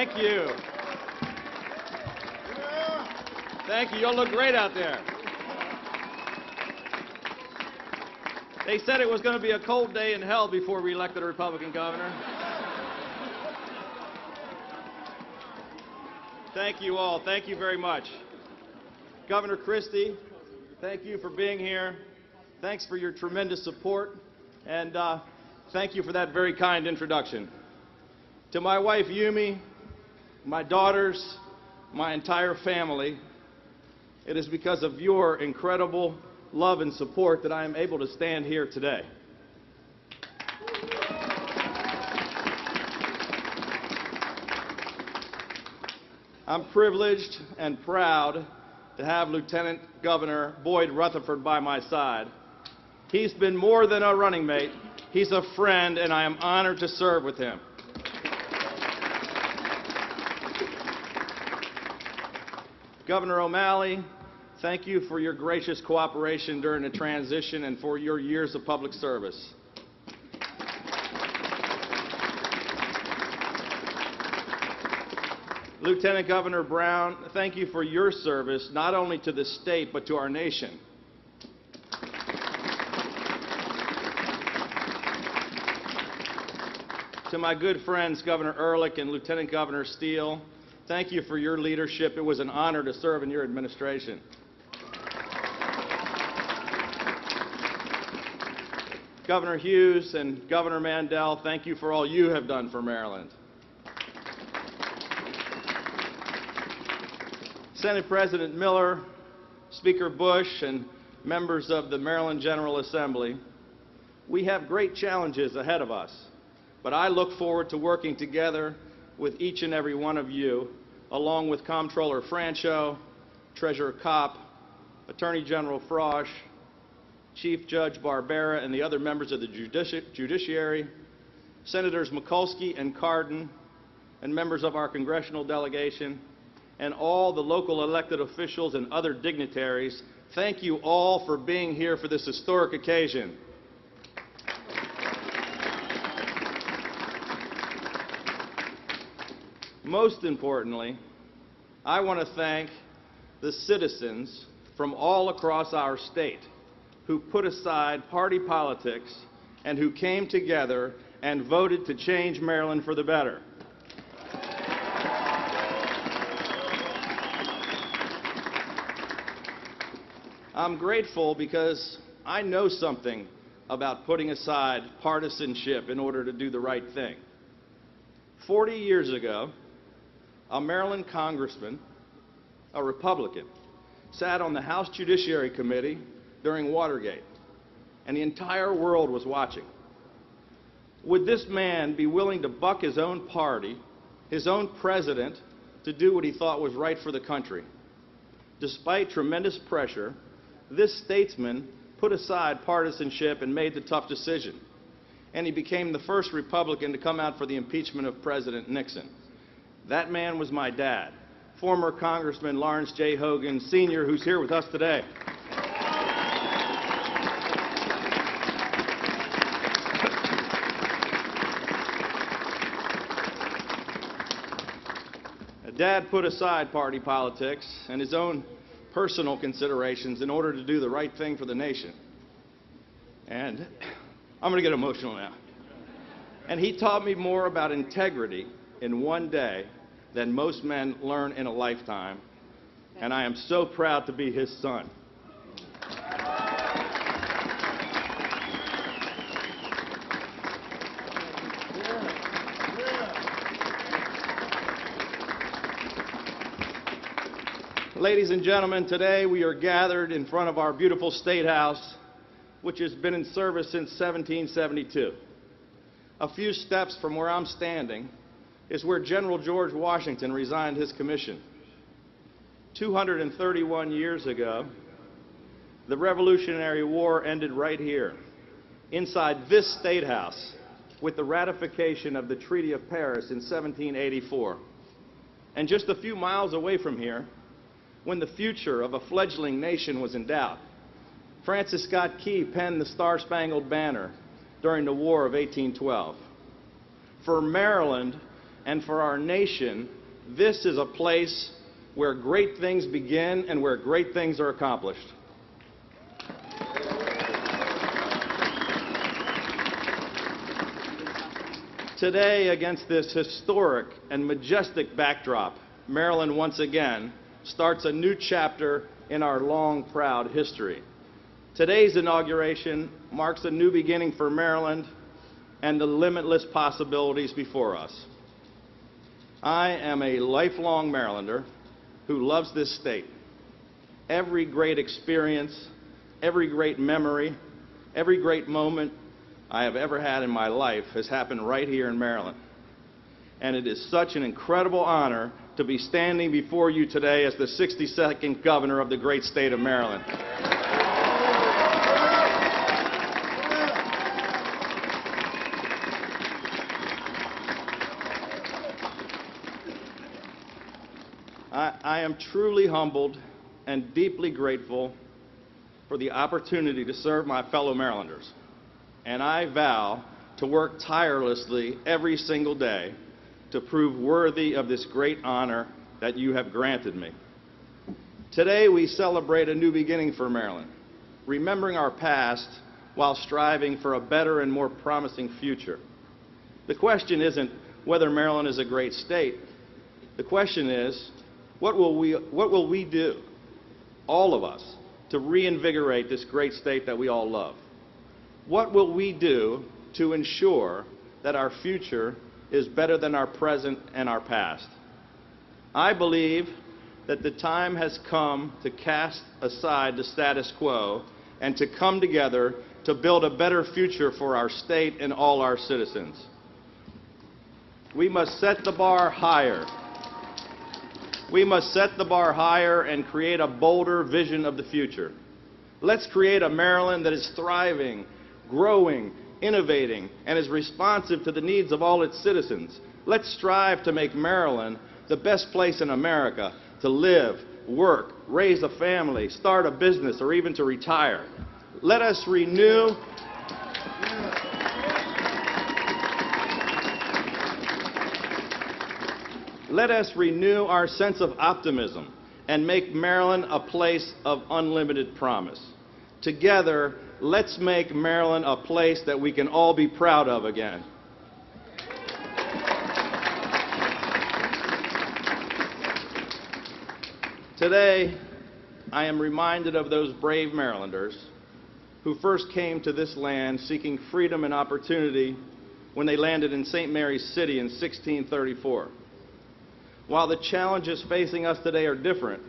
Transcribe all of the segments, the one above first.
Thank you. Thank you. You'll look great out there. They said it was going to be a cold day in hell before we elected a Republican governor. Thank you all. Thank you very much. Governor Christie, thank you for being here. Thanks for your tremendous support. And thank you for that very kind introduction. To my wife, Yumi, my daughters, my entire family, it is because of your incredible love and support that I am able to stand here today. I'm privileged and proud to have Lieutenant Governor Boyd Rutherford by my side. He's been more than a running mate. He's a friend, and I am honored to serve with him. Governor O'Malley, thank you for your gracious cooperation during the transition and for your years of public service. Lieutenant Governor Brown, thank you for your service, not only to the state, but to our nation. To my good friends, Governor Ehrlich and Lieutenant Governor Steele, thank you for your leadership. It was an honor to serve in your administration. Governor Hughes and Governor Mandel, thank you for all you have done for Maryland. Senate President Miller, Speaker Bush, and members of the Maryland General Assembly, we have great challenges ahead of us, but I look forward to working together with each and every one of you, along with Comptroller Francho, Treasurer Kopp, Attorney General Frosch, Chief Judge Barbera, and the other members of the Judiciary, Senators Mikulski and Cardin, and members of our congressional delegation, and all the local elected officials and other dignitaries. Thank you all for being here for this historic occasion. Most importantly, I want to thank the citizens from all across our state who put aside party politics and who came together and voted to change Maryland for the better. I'm grateful because I know something about putting aside partisanship in order to do the right thing. 40 years ago, a Maryland congressman, a Republican, sat on the House Judiciary Committee during Watergate, and the entire world was watching. Would this man be willing to buck his own party, his own president, to do what he thought was right for the country? Despite tremendous pressure, this statesman put aside partisanship and made the tough decision, and he became the first Republican to come out for the impeachment of President Nixon. That man was my dad, former Congressman Lawrence J. Hogan, Sr., who's here with us today. Dad put aside party politics and his own personal considerations in order to do the right thing for the nation. And I'm going to get emotional now. And he taught me more about integrity in one day than most men learn in a lifetime. And I am so proud to be his son. Ladies and gentlemen, today we are gathered in front of our beautiful State House, which has been in service since 1772. A few steps from where I'm standing is where General George Washington resigned his commission. 231 years ago, the Revolutionary War ended right here, inside this State House, with the ratification of the Treaty of Paris in 1784. And just a few miles away from here, when the future of a fledgling nation was in doubt, Francis Scott Key penned the Star-Spangled Banner during the War of 1812. For Maryland, And for our nation, this is a place where great things begin and where great things are accomplished. Today, against this historic and majestic backdrop, Maryland once again starts a new chapter in our long, proud history. Today's inauguration marks a new beginning for Maryland and the limitless possibilities before us. I am a lifelong Marylander who loves this state. Every great experience, every great memory, every great moment I have ever had in my life has happened right here in Maryland. And it is such an incredible honor to be standing before you today as the 62nd governor of the great state of Maryland. I am truly humbled and deeply grateful for the opportunity to serve my fellow Marylanders. And I vow to work tirelessly every single day to prove worthy of this great honor that you have granted me. Today we celebrate a new beginning for Maryland, remembering our past while striving for a better and more promising future. The question isn't whether Maryland is a great state. The question is, what will we do, all of us, to reinvigorate this great state that we all love? What will we do to ensure that our future is better than our present and our past? I believe that the time has come to cast aside the status quo and to come together to build a better future for our state and all our citizens. We must set the bar higher. We must set the bar higher and create a bolder vision of the future. Let's create a Maryland that is thriving, growing, innovating, and is responsive to the needs of all its citizens. Let's strive to make Maryland the best place in America to live, work, raise a family, start a business, or even to retire. Let us renew our sense of optimism and make Maryland a place of unlimited promise. Together, let's make Maryland a place that we can all be proud of again. Today, I am reminded of those brave Marylanders who first came to this land seeking freedom and opportunity when they landed in St. Mary's City in 1634. While the challenges facing us today are different,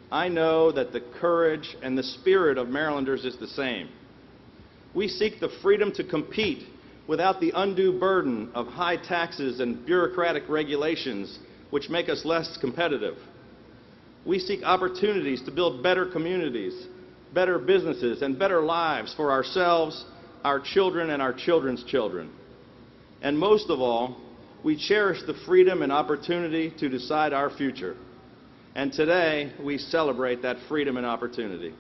I know that the courage and the spirit of Marylanders is the same. We seek the freedom to compete without the undue burden of high taxes and bureaucratic regulations which make us less competitive. We seek opportunities to build better communities, better businesses, and better lives for ourselves, our children, and our children's children. And most of all, we cherish the freedom and opportunity to decide our future. And today, we celebrate that freedom and opportunity.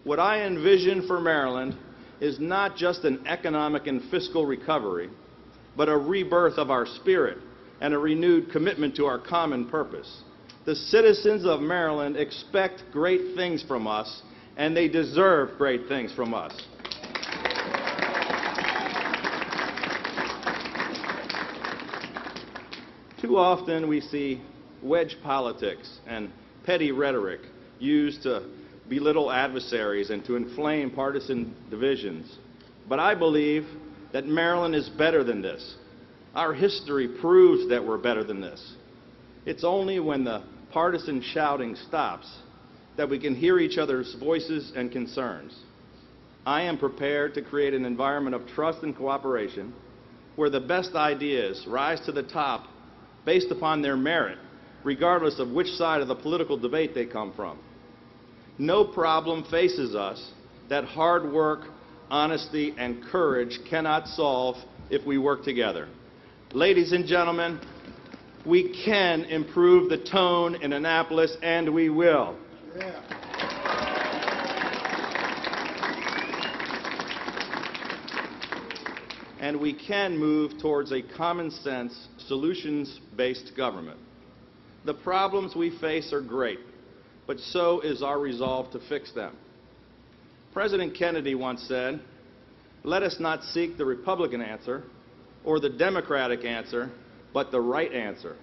What I envision for Maryland is not just an economic and fiscal recovery, but a rebirth of our spirit and a renewed commitment to our common purpose. The citizens of Maryland expect great things from us, and they deserve great things from us. Too often we see wedge politics and petty rhetoric used to belittle adversaries and to inflame partisan divisions. But I believe that Maryland is better than this. Our history proves that we're better than this. It's only when the partisan shouting stops that we can hear each other's voices and concerns. I am prepared to create an environment of trust and cooperation where the best ideas rise to the top based upon their merit, regardless of which side of the political debate they come from. No problem faces us that hard work, honesty, and courage cannot solve if we work together. Ladies and gentlemen, we can improve the tone in Annapolis, and we will. Yeah. and we can move towards a common-sense, solutions-based government. The problems we face are great, but so is our resolve to fix them. President Kennedy once said, "Let us not seek the Republican answer or the Democratic answer, but the right answer."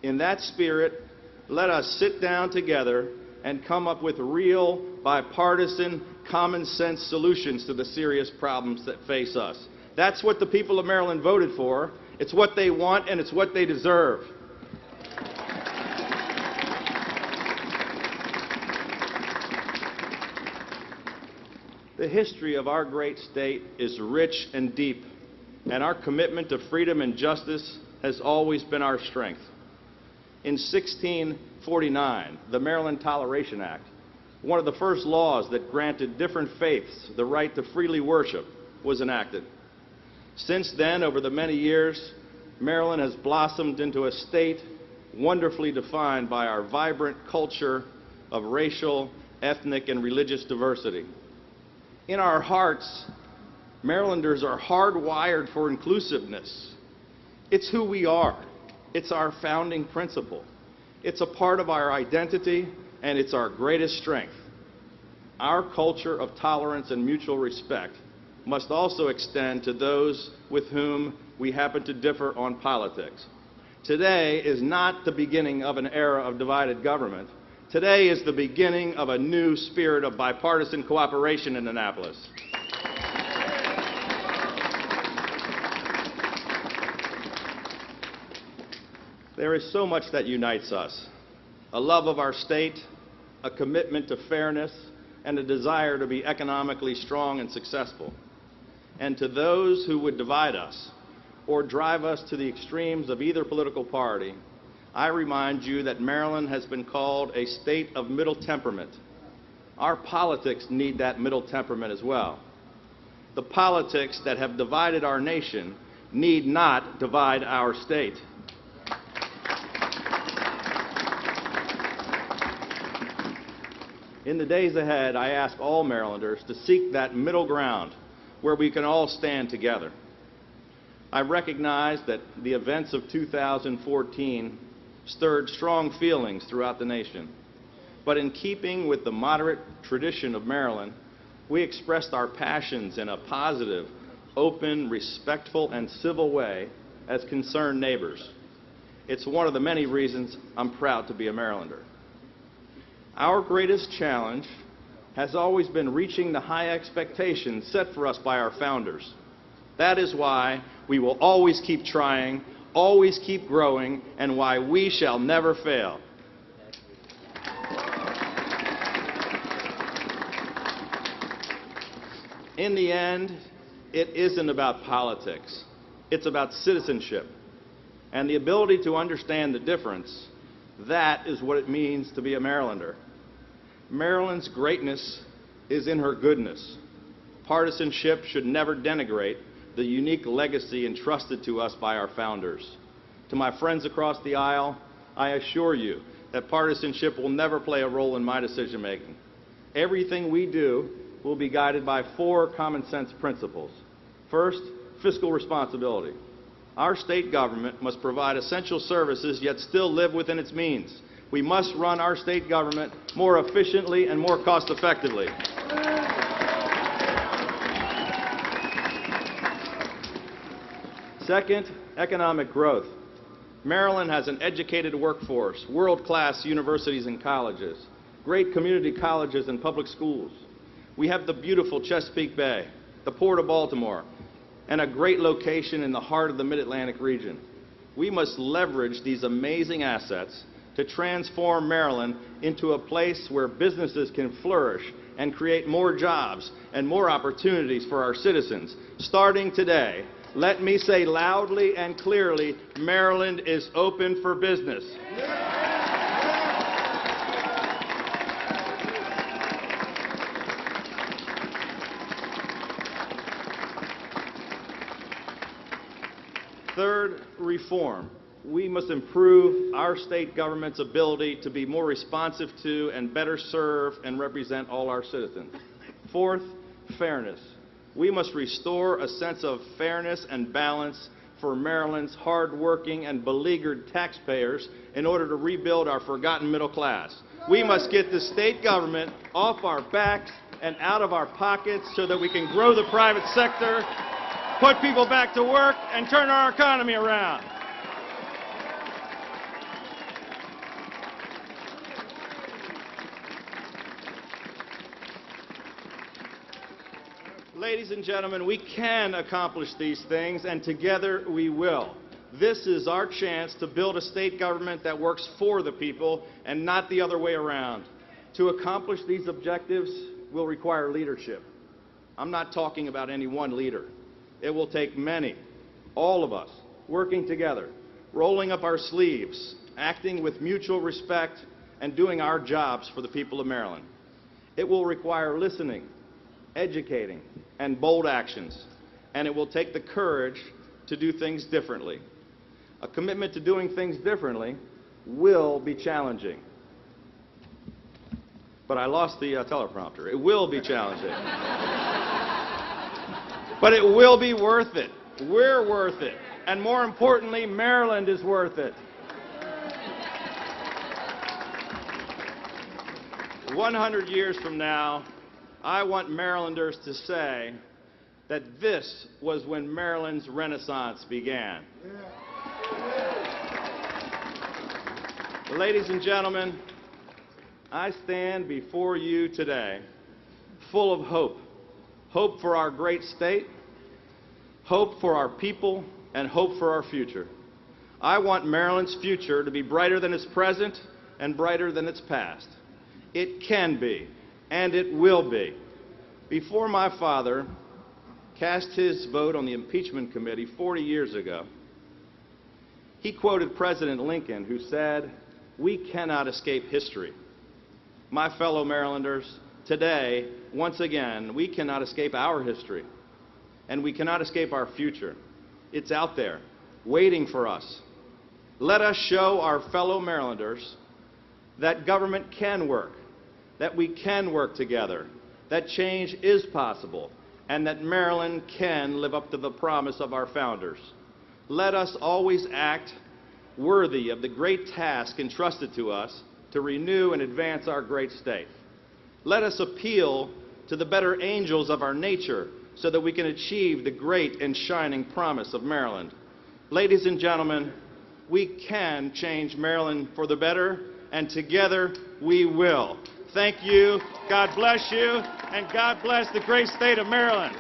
In that spirit, let us sit down together and come up with real, bipartisan, common-sense solutions to the serious problems that face us. That's what the people of Maryland voted for. It's what they want, and it's what they deserve. The history of our great state is rich and deep, and our commitment to freedom and justice has always been our strength. In 1649, the Maryland Toleration Act, one of the first laws that granted different faiths the right to freely worship, was enacted. Since then, over the many years, Maryland has blossomed into a state wonderfully defined by our vibrant culture of racial, ethnic, and religious diversity. In our hearts, Marylanders are hardwired for inclusiveness. It's who we are. It's our founding principle. It's a part of our identity, and it's our greatest strength. Our culture of tolerance and mutual respect must also extend to those with whom we happen to differ on politics. Today is not the beginning of an era of divided government. Today is the beginning of a new spirit of bipartisan cooperation in Annapolis. There is so much that unites us: a love of our state, a commitment to fairness, and a desire to be economically strong and successful. And to those who would divide us or drive us to the extremes of either political party, I remind you that Maryland has been called a state of middle temperament. Our politics need that middle temperament as well. The politics that have divided our nation need not divide our state. In the days ahead, I ask all Marylanders to seek that middle ground where we can all stand together. I recognize that the events of 2014 stirred strong feelings throughout the nation. But in keeping with the moderate tradition of Maryland, we expressed our passions in a positive, open, respectful, and civil way as concerned neighbors. It's one of the many reasons I'm proud to be a Marylander. Our greatest challenge has always been reaching the high expectations set for us by our founders. That is why we will always keep trying, always keep growing, and why we shall never fail. In the end, it isn't about politics. It's about citizenship and the ability to understand the difference. That is what it means to be a Marylander. Maryland's greatness is in her goodness. Partisanship should never denigrate the unique legacy entrusted to us by our founders. To my friends across the aisle, I assure you that partisanship will never play a role in my decision-making. Everything we do will be guided by 4 common-sense principles. First, fiscal responsibility. Our state government must provide essential services yet still live within its means. We must run our state government more efficiently and more cost-effectively. Second, economic growth. Maryland has an educated workforce, world-class universities and colleges, great community colleges and public schools. We have the beautiful Chesapeake Bay, the Port of Baltimore, and a great location in the heart of the Mid-Atlantic region. We must leverage these amazing assets to transform Maryland into a place where businesses can flourish and create more jobs and more opportunities for our citizens. Starting today, let me say loudly and clearly, Maryland is open for business. Third, reform. We must improve our state government's ability to be more responsive to and better serve and represent all our citizens. Fourth, fairness. We must restore a sense of fairness and balance for Maryland's hard-working and beleaguered taxpayers in order to rebuild our forgotten middle class. We must get the state government off our backs and out of our pockets so that we can grow the private sector, put people back to work, and turn our economy around. Ladies and gentlemen, we can accomplish these things, and together we will. This is our chance to build a state government that works for the people and not the other way around. To accomplish these objectives will require leadership. I'm not talking about any one leader. It will take many, all of us, working together, rolling up our sleeves, acting with mutual respect, and doing our jobs for the people of Maryland. It will require listening, educating, and bold actions, and it will take the courage to do things differently. A commitment to doing things differently will be challenging. But I lost the teleprompter. It will be challenging. But it will be worth it. We're worth it. And more importantly, Maryland is worth it. 100 years from now, I want Marylanders to say that this was when Maryland's Renaissance began. Ladies and gentlemen, I stand before you today full of hope. Hope for our great state, hope for our people, and hope for our future. I want Maryland's future to be brighter than its present and brighter than its past. It can be, and it will be. Before my father cast his vote on the impeachment committee 40 years ago, he quoted President Lincoln, who said, "We cannot escape history." My fellow Marylanders, today, once again, we cannot escape our history, and we cannot escape our future. It's out there, waiting for us. Let us show our fellow Marylanders that government can work, that we can work together, that change is possible, and that Maryland can live up to the promise of our founders. Let us always act worthy of the great task entrusted to us to renew and advance our great state. Let us appeal to the better angels of our nature so that we can achieve the great and shining promise of Maryland. Ladies and gentlemen, we can change Maryland for the better, and together we will. Thank you, God bless you, and God bless the great state of Maryland.